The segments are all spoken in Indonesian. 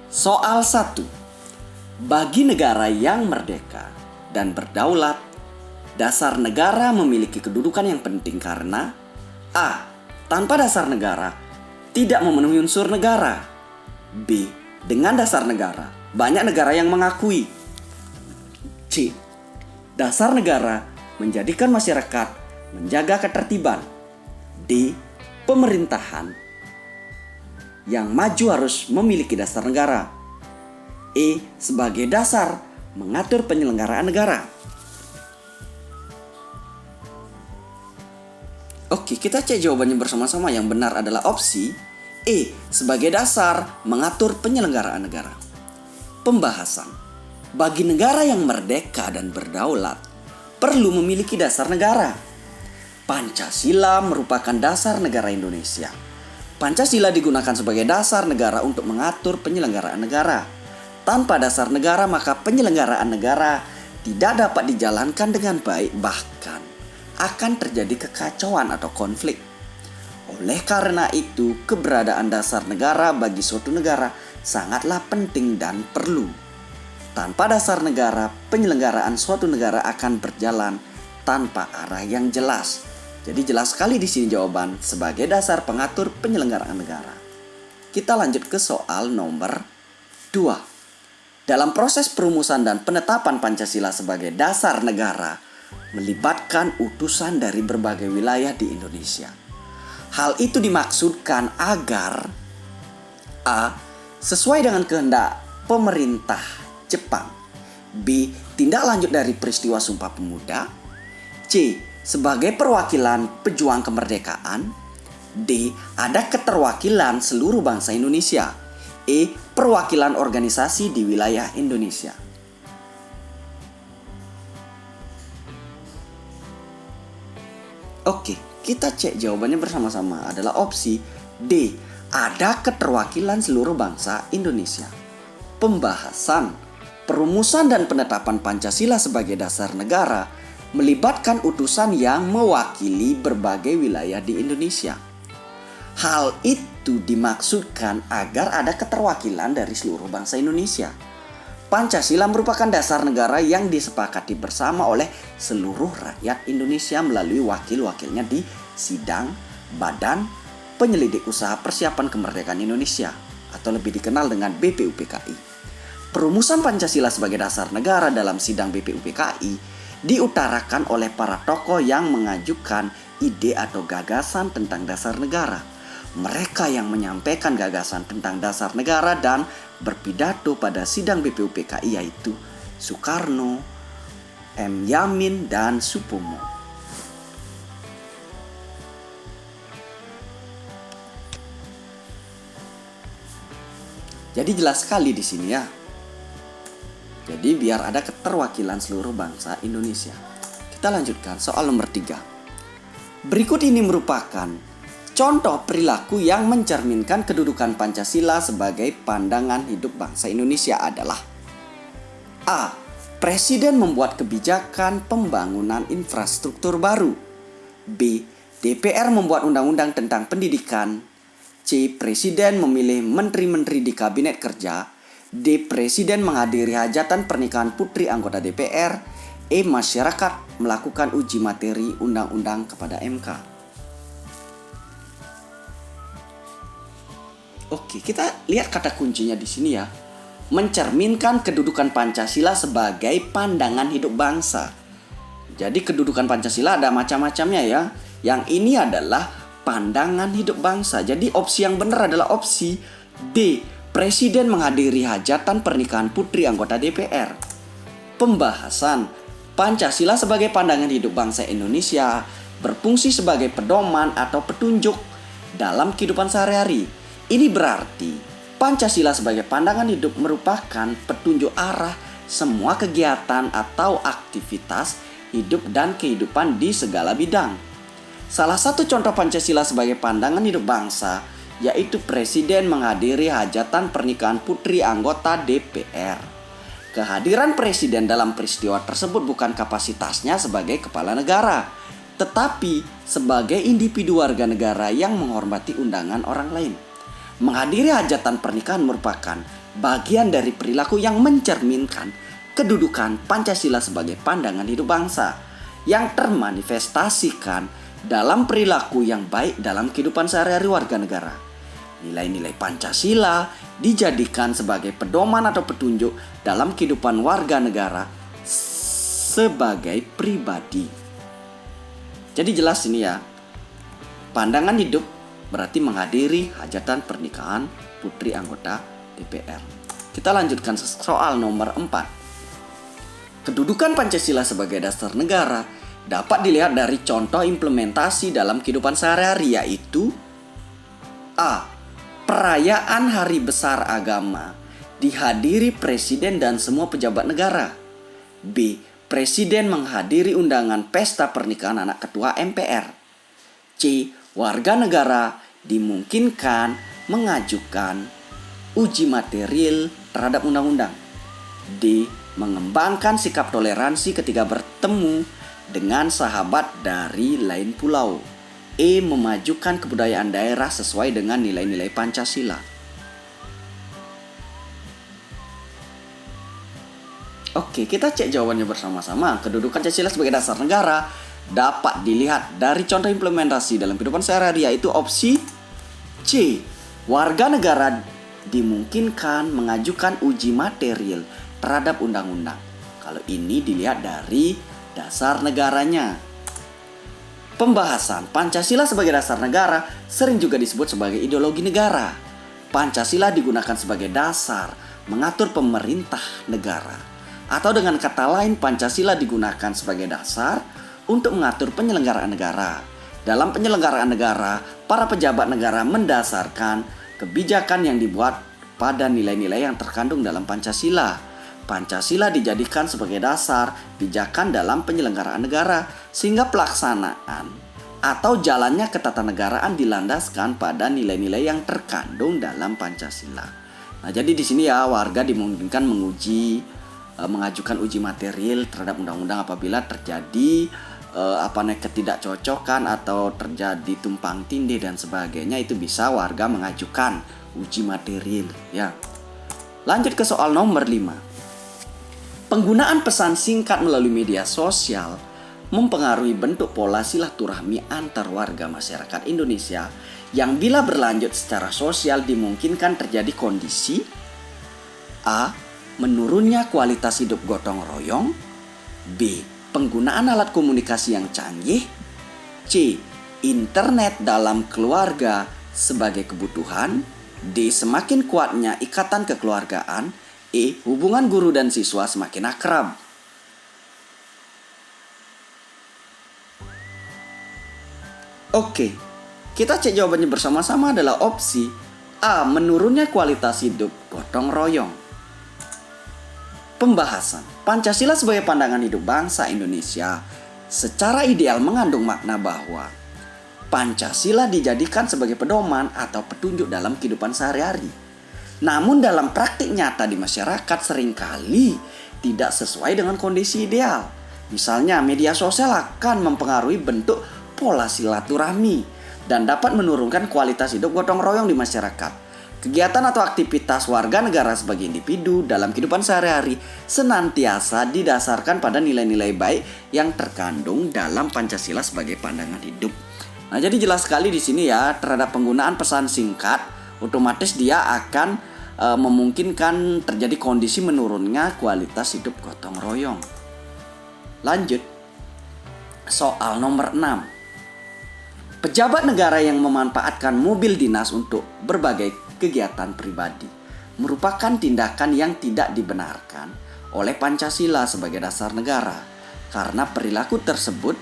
Soal 1. Bagi negara yang merdeka dan berdaulat, dasar negara memiliki kedudukan yang penting karena A. Tanpa dasar negara, tidak memenuhi unsur negara. B. Dengan dasar negara, banyak negara yang mengakui. C. Dasar negara menjadikan masyarakat menjaga ketertiban. D. Pemerintahan yang maju harus memiliki dasar negara. E. Sebagai dasar mengatur penyelenggaraan negara. Oke, kita cek jawabannya bersama-sama. Yang benar adalah opsi E. Sebagai dasar mengatur penyelenggaraan negara. Pembahasan. Bagi negara yang merdeka dan berdaulat, perlu memiliki dasar negara. Pancasila merupakan dasar negara Indonesia. Pancasila digunakan sebagai dasar negara untuk mengatur penyelenggaraan negara. Tanpa dasar negara, maka penyelenggaraan negara tidak dapat dijalankan dengan baik, bahkan akan terjadi kekacauan atau konflik. Oleh karena itu, keberadaan dasar negara bagi suatu negara sangatlah penting dan perlu. Tanpa dasar negara, penyelenggaraan suatu negara akan berjalan tanpa arah yang jelas. Jadi jelas sekali di sini jawaban sebagai dasar pengatur penyelenggaraan negara. Kita lanjut ke soal nomor 2. Dalam proses perumusan dan penetapan Pancasila sebagai dasar negara, melibatkan utusan dari berbagai wilayah di Indonesia. Hal itu dimaksudkan agar A. Sesuai dengan kehendak pemerintah Jepang. B. Tindak lanjut dari peristiwa Sumpah Pemuda. C. Sebagai perwakilan pejuang kemerdekaan. D. Ada keterwakilan seluruh bangsa Indonesia. E. Perwakilan organisasi di wilayah Indonesia. Oke, kita cek jawabannya bersama-sama adalah opsi D. Ada keterwakilan seluruh bangsa Indonesia. Pembahasan. Perumusan dan penetapan Pancasila sebagai dasar negara melibatkan utusan yang mewakili berbagai wilayah di Indonesia. Hal itu dimaksudkan agar ada keterwakilan dari seluruh bangsa Indonesia. Pancasila merupakan dasar negara yang disepakati bersama oleh seluruh rakyat Indonesia melalui wakil-wakilnya di Sidang Badan Penyelidik Usaha Persiapan Kemerdekaan Indonesia atau lebih dikenal dengan BPUPKI. Perumusan Pancasila sebagai dasar negara dalam sidang BPUPKI diutarakan oleh para tokoh yang mengajukan ide atau gagasan tentang dasar negara. Mereka yang menyampaikan gagasan tentang dasar negara dan berpidato pada sidang BPUPKI yaitu Soekarno, M. Yamin, dan Supomo. Jadi jelas sekali di sini ya. Jadi biar ada keterwakilan seluruh bangsa Indonesia. Kita lanjutkan soal nomor 3. Berikut ini merupakan contoh perilaku yang mencerminkan kedudukan Pancasila sebagai pandangan hidup bangsa Indonesia adalah A. Presiden membuat kebijakan pembangunan infrastruktur baru. B. DPR membuat undang-undang tentang pendidikan. C. Presiden memilih menteri-menteri di kabinet kerja. D. Presiden menghadiri hajatan pernikahan putri anggota DPR. E. Masyarakat melakukan uji materi undang-undang kepada MK. Oke, kita lihat kata kuncinya di sini ya. Mencerminkan kedudukan Pancasila sebagai pandangan hidup bangsa. Jadi kedudukan Pancasila ada macam-macamnya ya. Yang ini adalah pandangan hidup bangsa. Jadi opsi yang benar adalah opsi D. Presiden menghadiri hajatan pernikahan putri anggota DPR. Pembahasan. Pancasila sebagai pandangan hidup bangsa Indonesia berfungsi sebagai pedoman atau petunjuk dalam kehidupan sehari-hari. Ini berarti Pancasila sebagai pandangan hidup merupakan petunjuk arah semua kegiatan atau aktivitas hidup dan kehidupan di segala bidang. Salah satu contoh Pancasila sebagai pandangan hidup bangsa yaitu Presiden menghadiri hajatan pernikahan putri anggota DPR. Kehadiran Presiden dalam peristiwa tersebut bukan kapasitasnya sebagai kepala negara, tetapi sebagai individu warga negara yang menghormati undangan orang lain. Menghadiri hajatan pernikahan merupakan bagian dari perilaku yang mencerminkan kedudukan Pancasila sebagai pandangan hidup bangsa yang termanifestasikan dalam perilaku yang baik dalam kehidupan sehari-hari warga negara. Nilai-nilai Pancasila dijadikan sebagai pedoman atau petunjuk dalam kehidupan warga negara sebagai pribadi. Jadi jelas ini ya, pandangan hidup berarti menghadiri hajatan pernikahan putri anggota DPR. Kita lanjutkan soal nomor 4. Kedudukan Pancasila sebagai dasar negara dapat dilihat dari contoh implementasi dalam kehidupan sehari-hari, yaitu A. Perayaan hari besar agama dihadiri presiden dan semua pejabat negara. B. Presiden menghadiri undangan pesta pernikahan anak ketua MPR. C. Warga negara dimungkinkan mengajukan uji material terhadap undang-undang. D. Mengembangkan sikap toleransi ketika bertemu dengan sahabat dari lain pulau. E. Memajukan kebudayaan daerah sesuai dengan nilai-nilai Pancasila. Oke, kita cek jawabannya bersama-sama. Kedudukan Pancasila sebagai dasar negara dapat dilihat dari contoh implementasi dalam kehidupan sehari-hari, yaitu opsi C. Warga negara dimungkinkan mengajukan uji material terhadap undang-undang. Kalau ini dilihat dari dasar negaranya. Pembahasan Pancasila sebagai dasar negara sering juga disebut sebagai ideologi negara. Pancasila digunakan sebagai dasar mengatur pemerintah negara. Atau dengan kata lain, Pancasila digunakan sebagai dasar untuk mengatur penyelenggaraan negara. Dalam penyelenggaraan negara, para pejabat negara mendasarkan kebijakan yang dibuat pada nilai-nilai yang terkandung dalam Pancasila. Pancasila dijadikan sebagai dasar pijakan dalam penyelenggaraan negara, sehingga pelaksanaan atau jalannya ketatanegaraan dilandaskan pada nilai-nilai yang terkandung dalam Pancasila. Nah, jadi di sini ya, warga dimungkinkan mengajukan uji material terhadap undang-undang apabila terjadi ketidakcocokan atau terjadi tumpang tindih dan sebagainya. Itu bisa warga mengajukan uji material ya. Lanjut ke soal nomor 5. Penggunaan pesan singkat melalui media sosial mempengaruhi bentuk pola silaturahmi antar warga masyarakat Indonesia yang bila berlanjut secara sosial dimungkinkan terjadi kondisi A. Menurunnya kualitas hidup gotong royong. B. Penggunaan alat komunikasi yang canggih. C. Internet dalam keluarga sebagai kebutuhan. D. Semakin kuatnya ikatan kekeluargaan. E. Hubungan guru dan siswa semakin akrab. Oke, kita cek jawabannya bersama-sama adalah opsi A. Menurunnya kualitas hidup gotong royong. Pembahasan Pancasila sebagai pandangan hidup bangsa Indonesia secara ideal mengandung makna bahwa Pancasila dijadikan sebagai pedoman atau petunjuk dalam kehidupan sehari-hari. Namun dalam praktik nyata di masyarakat seringkali tidak sesuai dengan kondisi ideal. Misalnya media sosial akan mempengaruhi bentuk pola silaturahmi dan dapat menurunkan kualitas hidup gotong royong di masyarakat. Kegiatan atau aktivitas warga negara sebagai individu dalam kehidupan sehari-hari senantiasa didasarkan pada nilai-nilai baik yang terkandung dalam Pancasila sebagai pandangan hidup. Nah, jadi jelas sekali di sini ya, terhadap penggunaan pesan singkat, otomatis dia akan memungkinkan terjadi kondisi menurunnya kualitas hidup gotong royong. Lanjut, soal nomor 6. Pejabat negara yang memanfaatkan mobil dinas untuk berbagai kegiatan pribadi merupakan tindakan yang tidak dibenarkan oleh Pancasila sebagai dasar negara karena perilaku tersebut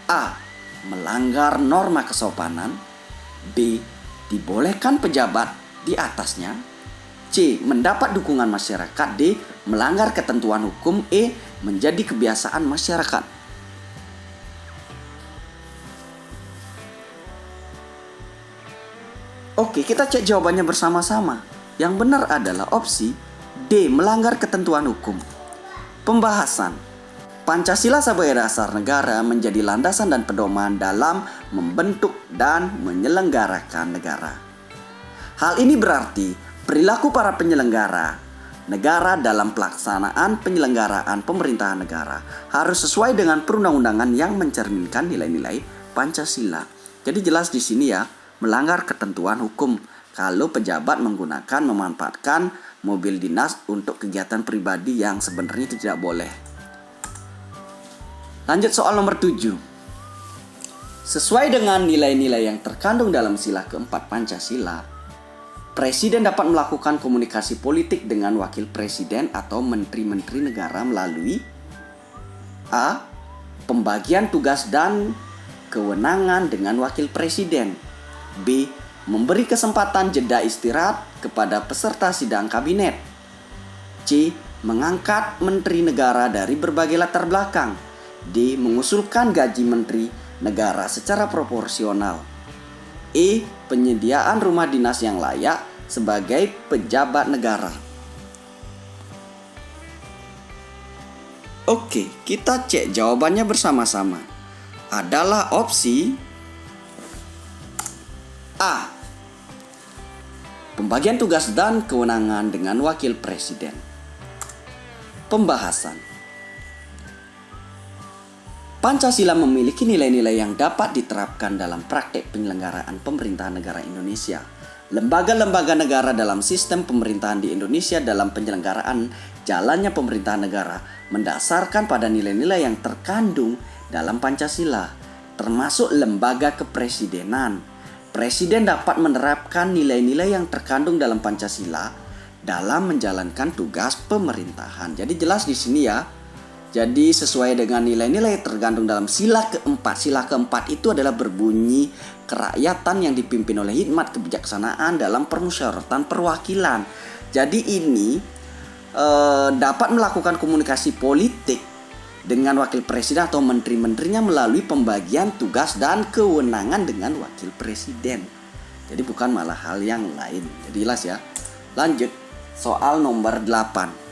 A. Melanggar norma kesopanan. B. Dibolehkan pejabat di atasnya. C. Mendapat dukungan masyarakat. D. Melanggar ketentuan hukum. E. Menjadi kebiasaan masyarakat. Oke, kita cek jawabannya bersama-sama. Yang benar adalah opsi D. Melanggar ketentuan hukum. Pembahasan Pancasila sebagai dasar negara menjadi landasan dan pedoman dalam membentuk dan menyelenggarakan negara. Hal ini berarti Perilaku para penyelenggara negara dalam pelaksanaan penyelenggaraan pemerintahan negara harus sesuai dengan perundang-undangan yang mencerminkan nilai-nilai Pancasila. Jadi jelas di sini ya, melanggar ketentuan hukum kalau pejabat memanfaatkan mobil dinas untuk kegiatan pribadi yang sebenarnya itu tidak boleh. Lanjut soal nomor 7. Sesuai dengan nilai-nilai yang terkandung dalam sila keempat Pancasila, Presiden dapat melakukan komunikasi politik dengan wakil presiden atau menteri-menteri negara melalui A. Pembagian tugas dan kewenangan dengan wakil presiden. B. Memberi kesempatan jeda istirahat kepada peserta sidang kabinet. C. Mengangkat menteri negara dari berbagai latar belakang. D. Mengusulkan gaji menteri negara secara proporsional. E. Penyediaan rumah dinas yang layak sebagai pejabat negara. Oke, kita cek jawabannya bersama-sama. Adalah opsi A. Pembagian tugas dan kewenangan dengan wakil presiden. Pembahasan. Pancasila memiliki nilai-nilai yang dapat diterapkan dalam praktek penyelenggaraan pemerintahan negara Indonesia. Lembaga-lembaga negara dalam sistem pemerintahan di Indonesia dalam penyelenggaraan jalannya pemerintahan negara mendasarkan pada nilai-nilai yang terkandung dalam Pancasila, termasuk lembaga kepresidenan. Presiden dapat menerapkan nilai-nilai yang terkandung dalam Pancasila dalam menjalankan tugas pemerintahan. Jadi jelas di sini ya. Jadi sesuai dengan nilai-nilai tergantung dalam sila keempat. Sila keempat itu adalah berbunyi kerakyatan yang dipimpin oleh hikmat kebijaksanaan dalam permusyawaratan perwakilan. Jadi ini dapat melakukan komunikasi politik dengan wakil presiden atau menteri-menterinya melalui pembagian tugas dan kewenangan dengan wakil presiden. Jadi bukan malah hal yang lain. Jadi jelas ya. Lanjut soal nomor 8.